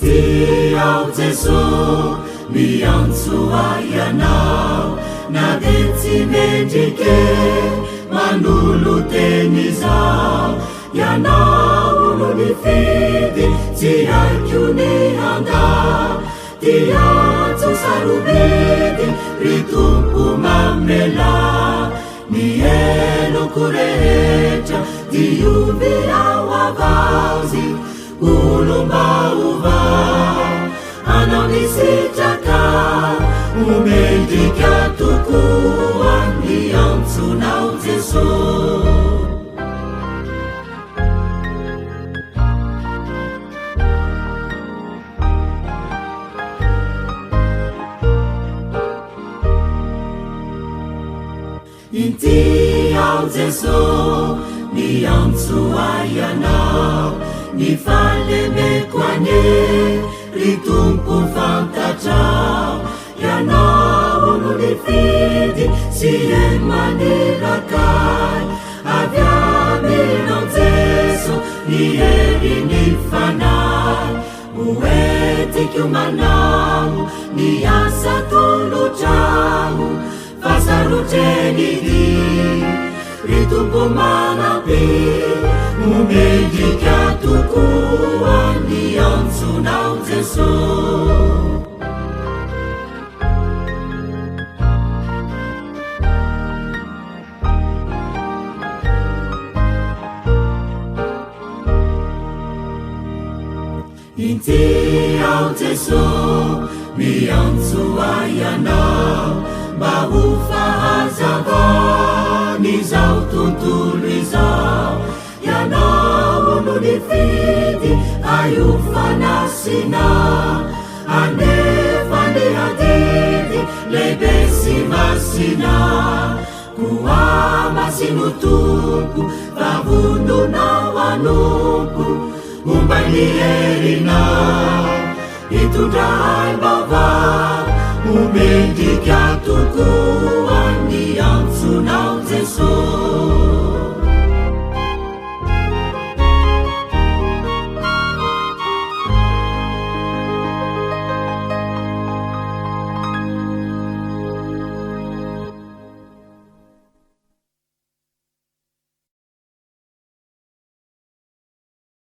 Intiao Jesu miantsoa ianao na de tsy mendrike manolo teny izao ianao olo nifidy tsy haiko ny anda tiatso sarobidy ry tompo mamela ny eloko rehetra diovy ao avazy olombaovao anao nisitraka omendrika tokoa ny antsonao Jesosy. Intiao Jesosy miantsoa ianao ny falemeko ane ry tompo fantatrao ianao olo nifidy sy manirakay avy aminao Jesosy ny hery ny fanay oetikio manao ny asa tolotrao fasarotrenidy ry tompo manampy omendrika tokoa ny antsonao Jesosy. Intiao Jesosy miantsoa ianao mba ho fahazava n'izao tontolo izao ianao olo nifidy aio fanasina anefa ny hadidy lehibe sy masina koa masino tompo vavononao anompo momba ny herinao hitondray vaovao omendrika tokoa ny antsonao Jesosy.